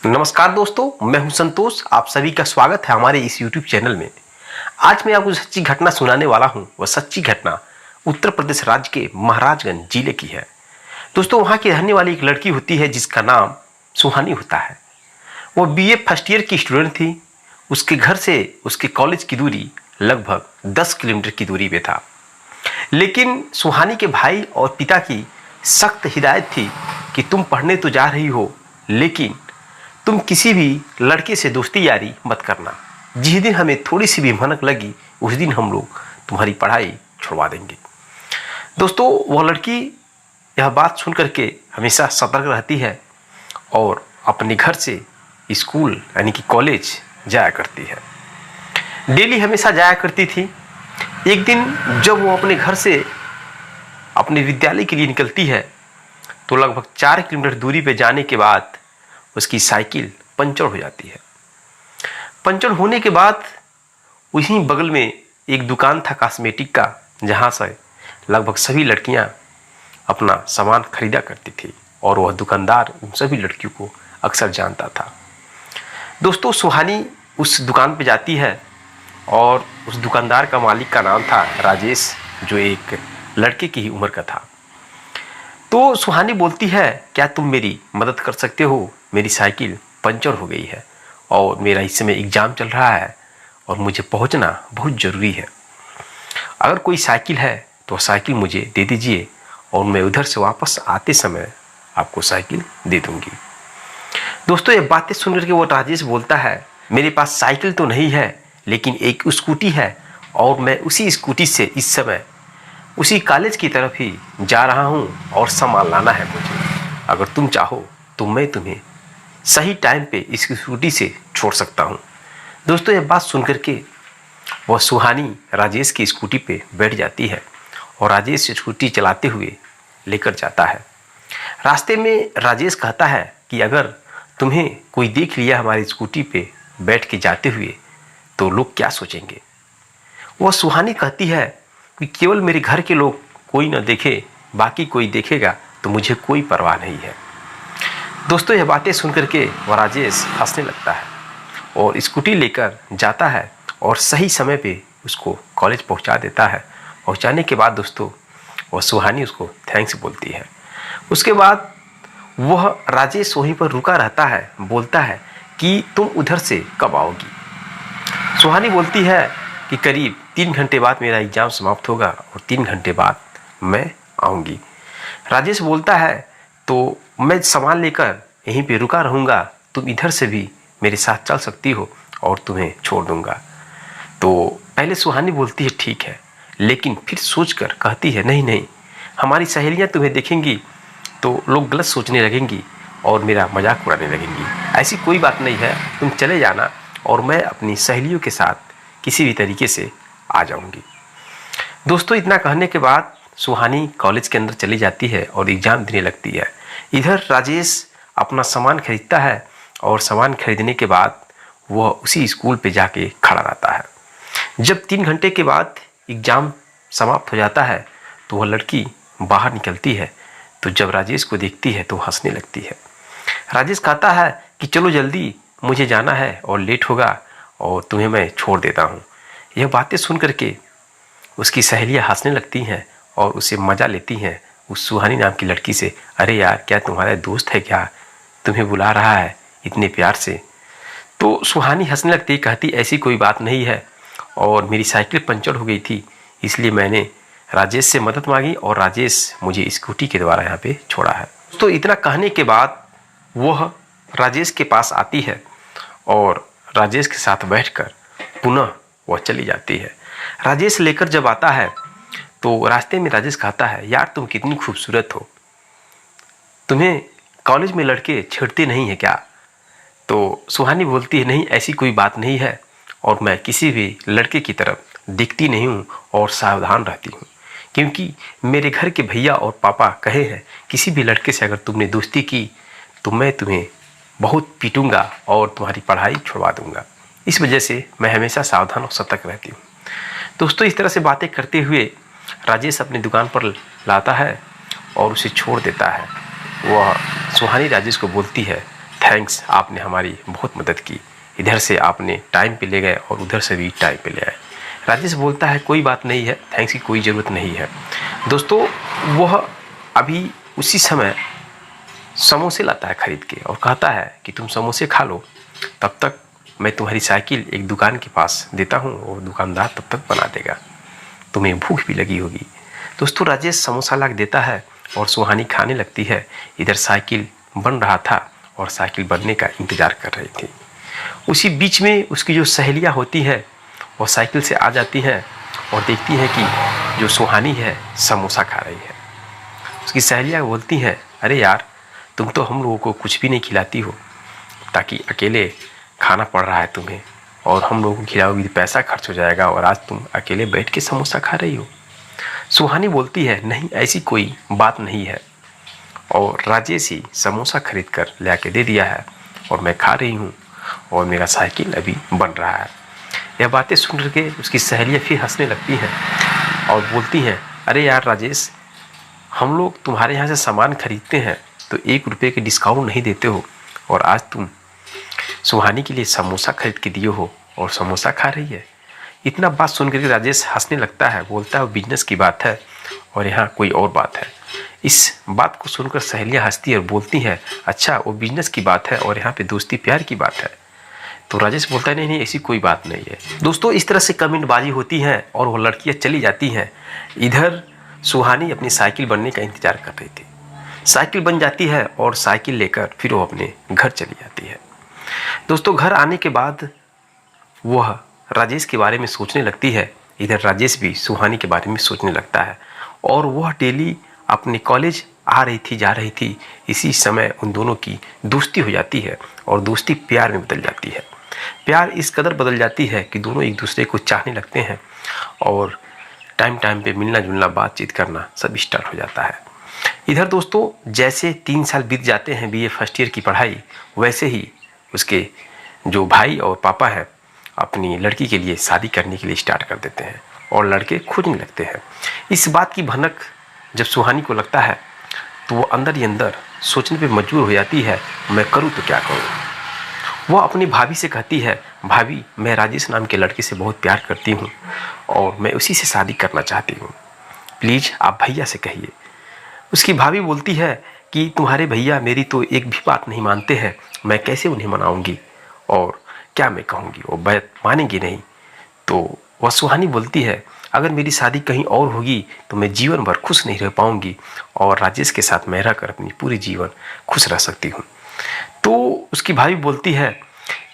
नमस्कार दोस्तों, मैं हूं संतोष। आप सभी का स्वागत है हमारे इस YouTube चैनल में। आज मैं आपको सच्ची घटना सुनाने वाला हूं। वह सच्ची घटना उत्तर प्रदेश राज्य के महाराजगंज जिले की है। दोस्तों, वहां की रहने वाली एक लड़की होती है जिसका नाम सुहानी होता है। वो BA फर्स्ट ईयर की स्टूडेंट थी। उसके घर से उसके कॉलेज की दूरी लगभग 10 किलोमीटर की दूरी पे था। लेकिन सुहानी के भाई और पिता की सख्त हिदायत थी कि तुम पढ़ने तो जा रही हो, लेकिन तुम किसी भी लड़के से दोस्ती यारी मत करना। जिस दिन हमें थोड़ी सी भी भनक लगी, उस दिन हम लोग तुम्हारी पढ़ाई छुड़वा देंगे। दोस्तों, वह लड़की यह बात सुन करके हमेशा सतर्क रहती है और अपने घर से स्कूल यानी कि कॉलेज जाया करती है। डेली हमेशा जाया करती थी। एक दिन जब वो अपने घर से अपने विद्यालय के लिए निकलती है तो लगभग 4 किलोमीटर दूरी पे जाने के बाद उसकी साइकिल पंचर हो जाती है। पंचर होने के बाद वहीं बगल में एक दुकान था कॉस्मेटिक का, जहाँ से लगभग सभी लड़कियां अपना सामान खरीदा करती थी और वह दुकानदार उन सभी लड़कियों को अक्सर जानता था। दोस्तों, सुहानी उस दुकान पे जाती है और उस दुकानदार का मालिक का नाम था राजेश, जो एक लड़के की ही उम्र का था। तो सुहानी बोलती है, क्या तुम मेरी मदद कर सकते हो? मेरी साइकिल पंचर हो गई है और मेरा इस समय एग्ज़ाम चल रहा है और मुझे पहुंचना बहुत ज़रूरी है। अगर कोई साइकिल है तो साइकिल मुझे दे दीजिए और मैं उधर से वापस आते समय आपको साइकिल दे दूंगी। दोस्तों, ये बातें सुनकर के वो राजेश बोलता है, मेरे पास साइकिल तो नहीं है, लेकिन एक स्कूटी है और मैं उसी स्कूटी से इस समय उसी कॉलेज की तरफ ही जा रहा हूँ और सामान लाना है मुझे। अगर तुम चाहो तो मैं तुम्हें सही टाइम पे इस स्कूटी से छोड़ सकता हूँ। दोस्तों, यह बात सुनकर के वह सुहानी राजेश की स्कूटी पे बैठ जाती है और राजेश स्कूटी चलाते हुए लेकर जाता है। रास्ते में राजेश कहता है कि अगर तुम्हें कोई देख लिया हमारी स्कूटी पे बैठ के जाते हुए तो लोग क्या सोचेंगे। वह सुहानी कहती है कि केवल मेरे घर के लोग कोई न देखे, बाकी कोई देखेगा तो मुझे कोई परवाह नहीं है। दोस्तों, यह बातें सुनकर के वह राजेश हंसने लगता है और स्कूटी लेकर जाता है और सही समय पे उसको कॉलेज पहुंचा देता है। पहुंचाने के बाद दोस्तों, वह सुहानी उसको थैंक्स बोलती है। उसके बाद वह राजेश वहीं पर रुका रहता है, बोलता है कि तुम उधर से कब आओगी। सुहानी बोलती है कि करीब 3 घंटे बाद मेरा एग्ज़ाम समाप्त होगा और 3 घंटे बाद मैं आऊँगी। राजेश बोलता है, तो मैं सामान लेकर यहीं पे रुका रहूँगा, तुम इधर से भी मेरे साथ चल सकती हो और तुम्हें छोड़ दूँगा। तो पहले सुहानी बोलती है ठीक है, लेकिन फिर सोचकर कहती है नहीं नहीं, हमारी सहेलियाँ तुम्हें देखेंगी तो लोग गलत सोचने लगेंगी और मेरा मजाक उड़ाने लगेंगी। ऐसी कोई बात नहीं है, तुम चले जाना और मैं अपनी सहेलियों के साथ किसी भी तरीके से आ जाऊंगी। दोस्तों, इतना कहने के बाद सुहानी कॉलेज के अंदर चली जाती है और एग्ज़ाम देने लगती है। इधर राजेश अपना सामान खरीदता है और सामान खरीदने के बाद वह उसी स्कूल पे जाके खड़ा रहता है। जब 3 घंटे के बाद एग्ज़ाम समाप्त हो जाता है तो वह लड़की बाहर निकलती है। तो जब राजेश को देखती है तो हंसने लगती है। राजेश कहता है कि चलो जल्दी, मुझे जाना है और लेट होगा और तुम्हें मैं छोड़ देता हूँ। यह बातें सुन करके उसकी सहेलियाँ हंसने लगती हैं और उसे मज़ा लेती हैं उस सुहानी नाम की लड़की से। अरे यार, क्या तुम्हारा दोस्त है क्या, तुम्हें बुला रहा है इतने प्यार से। तो सुहानी हंसने लगती, कहती ऐसी कोई बात नहीं है और मेरी साइकिल पंचर हो गई थी, इसलिए मैंने राजेश से मदद मांगी और राजेश मुझे स्कूटी के द्वारा यहाँ पे छोड़ा है। तो इतना कहने के बाद वह राजेश के पास आती है और राजेश के साथ बैठकर पुनः वह चली जाती है। राजेश लेकर जब आता है तो रास्ते में राजेश कहता है, यार तुम कितनी खूबसूरत हो, तुम्हें कॉलेज में लड़के छेड़ते नहीं है क्या? तो सुहानी बोलती है, नहीं ऐसी कोई बात नहीं है और मैं किसी भी लड़के की तरफ दिखती नहीं हूँ और सावधान रहती हूँ, क्योंकि मेरे घर के भैया और पापा कहे हैं किसी भी लड़के से अगर तुमने दोस्ती की तो मैं तुम्हें बहुत पीटूंगा और तुम्हारी पढ़ाई छुड़वा दूंगा। इस वजह से मैं हमेशा सावधान और सतर्क रहती हूँ। दोस्तों, इस तरह से बातें करते हुए राजेश अपनी दुकान पर लाता है और उसे छोड़ देता है। वह सुहानी राजेश को बोलती है, थैंक्स, आपने हमारी बहुत मदद की। इधर से आपने टाइम पे ले गए और उधर से भी टाइम पे ले आए। राजेश बोलता है कोई बात नहीं है, थैंक्स की कोई ज़रूरत नहीं है। दोस्तों वह अभी उसी समय समोसे लाता है खरीद के और कहता है कि तुम समोसे खा लो, तब तक मैं तुम्हारी साइकिल एक दुकान के पास देता हूँ और दुकानदार तब तक बना देगा, तुम्हें भूख भी लगी होगी। दोस्तों राजेश समोसा ला के देता है और सुहानी खाने लगती है। इधर साइकिल बन रहा था और साइकिल बनने का इंतज़ार कर रही थी। उसी बीच में उसकी जो सहेलियाँ होती है वो साइकिल से आ जाती हैं और देखती हैं कि जो सुहानी है समोसा खा रही है। उसकी सहेलियाँ बोलती हैं अरे यार, तुम तो हम लोगों को कुछ भी नहीं खिलाती हो, ताकि अकेले खाना पड़ रहा है तुम्हें, और हम लोगों को खिलाओगी तो पैसा खर्च हो जाएगा, और आज तुम अकेले बैठ के समोसा खा रही हो। सुहानी बोलती है नहीं, ऐसी कोई बात नहीं है, और राजेश ही समोसा खरीद कर ले आके दे दिया है और मैं खा रही हूँ और मेरा साइकिल अभी बन रहा है। यह बातें सुन करके उसकी सहेलियाँ फिर हंसने लगती हैं और बोलती हैं अरे यार राजेश, हम लोग तुम्हारे यहाँ से सामान खरीदते हैं तो 1 रुपये के डिस्काउंट नहीं देते हो, और आज तुम सुहानी के लिए समोसा खरीद के दिए हो और समोसा खा रही है। इतना बात सुन करके राजेश हंसने लगता है, बोलता है वो बिजनेस की बात है और यहाँ कोई और बात है। इस बात को सुनकर सहेलियाँ हंसती है और बोलती हैं अच्छा वो बिजनेस की बात है और यहाँ पे दोस्ती प्यार की बात है। तो राजेश बोलता है नहीं नहीं, ऐसी कोई बात नहीं है। दोस्तों इस तरह से कमेंटबाजी होती है और वो लड़कियाँ चली जाती हैं। इधर सुहानी अपनी साइकिल बनने का इंतजार कर रही थी। साइकिल बन जाती है और साइकिल लेकर फिर वो अपने घर चली जाती है। दोस्तों घर आने के बाद वह राजेश के बारे में सोचने लगती है। इधर राजेश भी सुहानी के बारे में सोचने लगता है और वह डेली अपने कॉलेज आ रही थी जा रही थी। इसी समय उन दोनों की दोस्ती हो जाती है और दोस्ती प्यार में बदल जाती है। प्यार इस कदर बदल जाती है कि दोनों एक दूसरे को चाहने लगते हैं और टाइम टाइम पे मिलना जुलना बातचीत करना सब स्टार्ट हो जाता है। इधर दोस्तों जैसे 3 साल बीत जाते हैं बीए फर्स्ट ईयर की पढ़ाई, वैसे ही उसके जो भाई और पापा हैं अपनी लड़की के लिए शादी करने के लिए स्टार्ट कर देते हैं और लड़के खोजने लगते हैं। इस बात की भनक जब सुहानी को लगता है तो वो अंदर ही अंदर सोचने पे मजबूर हो जाती है मैं करूँ तो क्या करूँ। वो अपनी भाभी से कहती है भाभी मैं राजेश नाम के लड़के से बहुत प्यार करती हूँ और मैं उसी से शादी करना चाहती हूँ, प्लीज़ आप भैया से कहिए। उसकी भाभी बोलती है कि तुम्हारे भैया मेरी तो एक भी बात नहीं मानते हैं, मैं कैसे उन्हें मनाऊंगी और क्या मैं कहूँगी, वो बात मानेंगी नहीं। तो वह सुहानी बोलती है अगर मेरी शादी कहीं और होगी तो मैं जीवन भर खुश नहीं रह पाऊंगी और राजेश के साथ मैं रहकर अपनी पूरी जीवन खुश रह सकती हूँ। तो उसकी भाभी बोलती है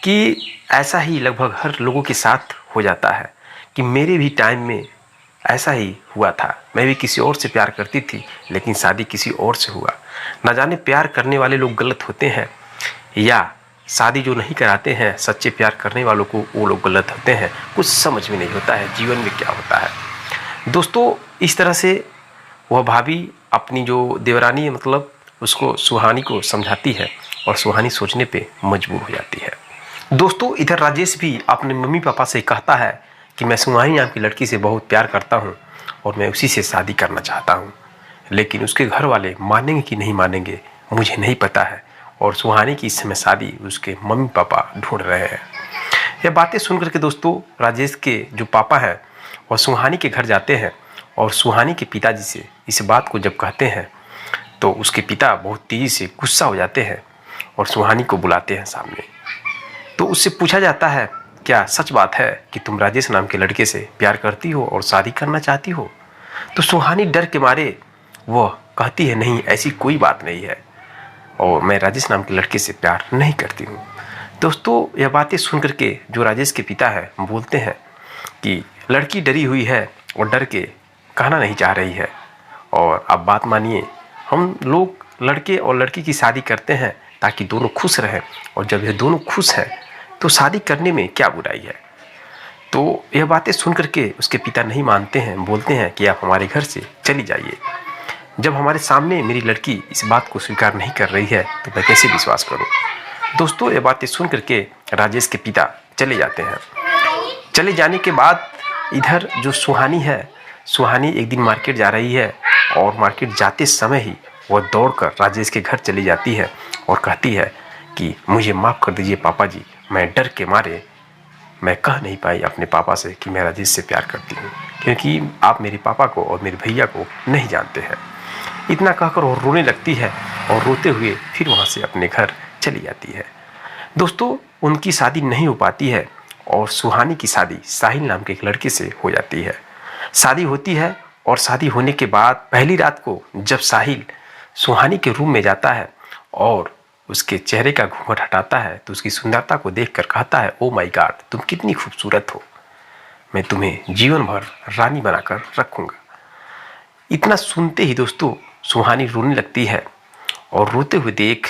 कि ऐसा ही लगभग हर लोगों के साथ हो जाता है कि मेरे भी टाइम में ऐसा ही हुआ था, मैं भी किसी और से प्यार करती थी लेकिन शादी किसी और से हुआ। न जाने प्यार करने वाले लोग गलत होते हैं या शादी जो नहीं कराते हैं सच्चे प्यार करने वालों को वो लोग गलत होते हैं, कुछ समझ में नहीं होता है जीवन में क्या होता है। दोस्तों इस तरह से वह भाभी अपनी जो देवरानी है मतलब उसको सुहानी को समझाती है और सुहानी सोचने पे मजबूर हो जाती है। दोस्तों इधर राजेश भी अपने मम्मी पापा से कहता है कि मैं सुहानी नाम की लड़की से बहुत प्यार करता हूँ और मैं उसी से शादी करना चाहता हूँ, लेकिन उसके घर वाले मानेंगे कि नहीं मानेंगे मुझे नहीं पता है और सुहानी की इस समय शादी उसके मम्मी पापा ढूंढ रहे हैं। यह बातें सुन करके दोस्तों राजेश के जो पापा हैं वह सुहानी के घर जाते हैं और सुहानी के पिताजी से इस बात को जब कहते हैं तो उसके पिता बहुत तेज़ी से गुस्सा हो जाते हैं और सुहानी को बुलाते हैं सामने। तो उससे पूछा जाता है क्या सच बात है कि तुम राजेश नाम के लड़के से प्यार करती हो और शादी करना चाहती हो। तो सुहानी डर के मारे वह कहती है नहीं ऐसी कोई बात नहीं है और मैं राजेश नाम के लड़के से प्यार नहीं करती हूँ। दोस्तों यह बातें सुन करके जो राजेश के पिता है बोलते हैं कि लड़की डरी हुई है और डर के कहना नहीं चाह रही है और आप बात मानिए, हम लोग लड़के और लड़की की शादी करते हैं ताकि दोनों खुश रहें और जब ये दोनों खुश हैं तो शादी करने में क्या बुराई है। तो यह बातें सुन करके उसके पिता नहीं मानते हैं, बोलते हैं कि आप हमारे घर से चली जाइए। जब हमारे सामने मेरी लड़की इस बात को स्वीकार नहीं कर रही है तो मैं कैसे विश्वास करूं। दोस्तों ये बातें सुन करके राजेश के पिता चले जाते हैं। चले जाने के बाद इधर जो सुहानी है, सुहानी एक दिन मार्केट जा रही है और मार्केट जाते समय ही वह दौड़कर राजेश के घर चली जाती है और कहती है कि मुझे माफ़ कर दीजिए पापा जी, मैं डर के मारे मैं कह नहीं पाई अपने पापा से कि मैं राजेश से प्यार करती हूँ, क्योंकि आप मेरे पापा को और मेरे भैया को नहीं जानते हैं। इतना कहकर वो रोने लगती है और रोते हुए फिर वहाँ से अपने घर चली जाती है। दोस्तों, उनकी शादी नहीं हो पाती है और सुहानी की शादी साहिल नाम के एक लड़के से हो जाती है। शादी होती है और शादी होने के बाद पहली रात को जब साहिल सुहानी के रूम में जाता है और उसके चेहरे का घूंघट हटाता है तो उसकी सुंदरता को देखकर कहता है, ओ माय गॉड, तुम कितनी खूबसूरत हो, मैं तुम्हें जीवन भर रानी बनाकर रखूंगा। इतना सुनते ही दोस्तों सुहानी रोने लगती है और रोते हुए देख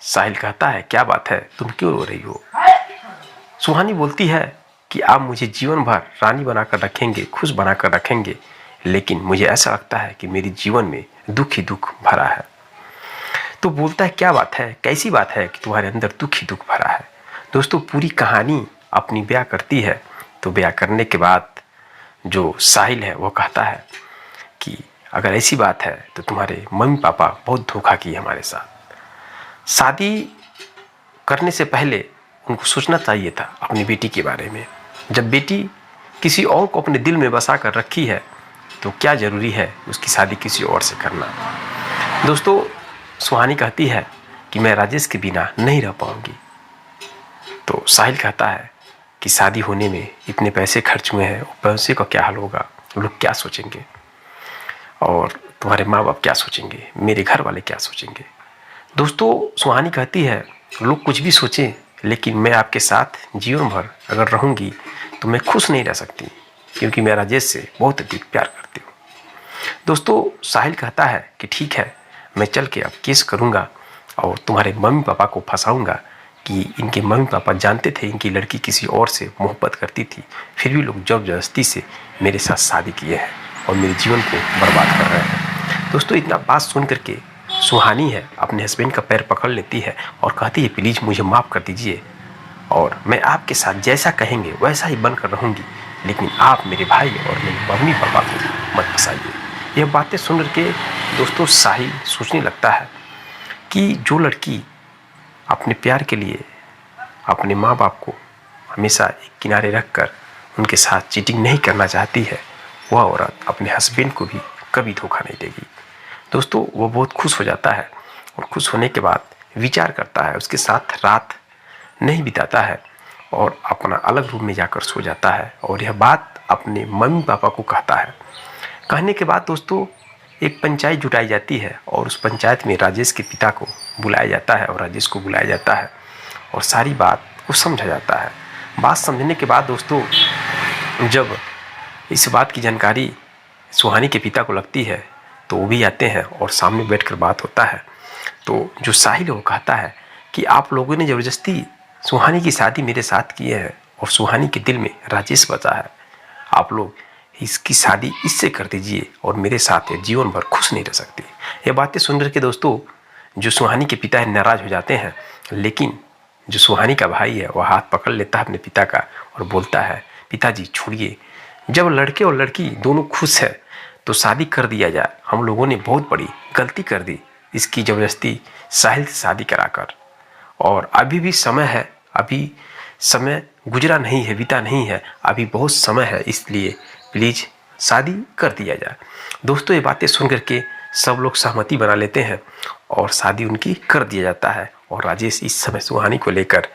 साहिल कहता है, क्या बात है, तुम क्यों रो रही हो? सुहानी बोलती है कि आप मुझे जीवन भर रानी बनाकर रखेंगे, खुश बनाकर रखेंगे, लेकिन मुझे ऐसा लगता है कि मेरे जीवन में दुख ही दुख भरा है। तो बोलता है, क्या बात है, कैसी बात है कि तुम्हारे अंदर दुख ही दुख भरा है? दोस्तों, पूरी कहानी अपनी बयां करती है। तो बयां करने के बाद जो साहिल है वो कहता है कि अगर ऐसी बात है तो तुम्हारे मम्मी पापा बहुत धोखा किए हमारे साथ। शादी करने से पहले उनको सोचना चाहिए था अपनी बेटी के बारे में। जब बेटी किसी और को अपने दिल में बसा कर रखी है तो क्या ज़रूरी है उसकी शादी किसी और से करना। दोस्तों, सुहानी कहती है कि मैं राजेश के बिना नहीं रह पाऊंगी। तो साहिल कहता है कि शादी होने में इतने पैसे खर्च हुए हैं, पैसे का क्या हाल होगा, लोग क्या सोचेंगे, और तुम्हारे माँ बाप क्या सोचेंगे, मेरे घर वाले क्या सोचेंगे। दोस्तों, सुहानी कहती है, लोग कुछ भी सोचें, लेकिन मैं आपके साथ जीवन भर अगर रहूँगी तो मैं खुश नहीं रह सकती, क्योंकि मैं राजेश से बहुत अधिक प्यार करती हूँ। दोस्तों, साहिल कहता है कि ठीक है, मैं चल के अब केस करूँगा और तुम्हारे मम्मी पापा को फंसाऊँगा कि इनके मम्मी पापा जानते थे इनकी लड़की किसी और से मोहब्बत करती थी, फिर भी लोग ज़बरदस्ती से मेरे साथ शादी किए हैं और मेरे जीवन को बर्बाद कर रहे हैं। दोस्तों, इतना बात सुन करके सुहानी है अपने हस्बैंड का पैर पकड़ लेती है और कहती है, प्लीज़ मुझे माफ़ कर दीजिए और मैं आपके साथ जैसा कहेंगे वैसा ही बनकर रहूँगी, लेकिन आप मेरे भाई और मेरे मम्मी पापा को मत फंसाइए। यह बातें सुन के दोस्तों साहिल सोचने लगता है कि जो लड़की अपने प्यार के लिए अपने माँ बाप को हमेशा एक किनारे रखकर उनके साथ चीटिंग नहीं करना चाहती है, वह औरत अपने हस्बैंड को भी कभी धोखा नहीं देगी। दोस्तों, वो बहुत खुश हो जाता है और खुश होने के बाद विचार करता है, उसके साथ रात नहीं बिताता है और अपना अलग रूम में जाकर सो जाता है और यह बात अपने मम्मी पापा को कहता है। कहने के बाद दोस्तों एक पंचायत जुटाई जाती है और उस पंचायत में राजेश के पिता को बुलाया जाता है और राजेश को बुलाया जाता है और सारी बात को समझा जाता है। बात समझने के बाद दोस्तों जब इस बात की जानकारी सुहानी के पिता को लगती है तो वो भी आते हैं और सामने बैठकर बात होता है। तो जो साहिल है वो कहता है कि आप लोगों ने ज़बरदस्ती सुहानी की शादी मेरे साथ की है और सुहानी के दिल में राजेश बचा है, आप लोग इसकी शादी इससे कर दीजिए और मेरे साथ जीवन भर खुश नहीं रह सकती। ये बातें सुन करके दोस्तों जो सुहानी के पिता है नाराज़ हो जाते हैं, लेकिन जो सुहानी का भाई है वह हाथ पकड़ लेता है अपने पिता का और बोलता है, पिताजी छोड़िए, जब लड़के और लड़की दोनों खुश है तो शादी कर दिया जाए। हम लोगों ने बहुत बड़ी गलती कर दी इसकी ज़बरदस्ती साहिल से शादी कराकर, और अभी भी समय है, अभी समय गुजरा नहीं है, बीता नहीं है, अभी बहुत समय है, इसलिए प्लीज़ शादी कर दिया जाए। दोस्तों ये बातें सुन करके सब लोग सहमति बना लेते हैं और शादी उनकी कर दिया जाता है और राजेश इस समय सुहानी को लेकर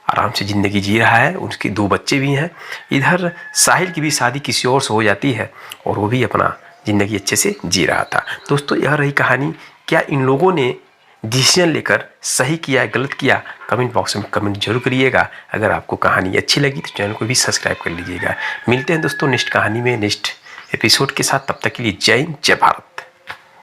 आराम से ज़िंदगी जी रहा है। उनके 2 बच्चे भी हैं। इधर साहिल की भी शादी किसी और से हो जाती है और वो भी अपना ज़िंदगी अच्छे से जी रहा था। दोस्तों यह रही कहानी। क्या इन लोगों ने डिसीजन लेकर सही किया है गलत किया, कमेंट बॉक्स में कमेंट जरूर करिएगा। अगर आपको कहानी अच्छी लगी तो चैनल को भी सब्सक्राइब कर लीजिएगा। मिलते हैं दोस्तों नेक्स्ट कहानी में, नेक्स्ट एपिसोड के साथ। तब तक के लिए जय हिंद, जय भारत।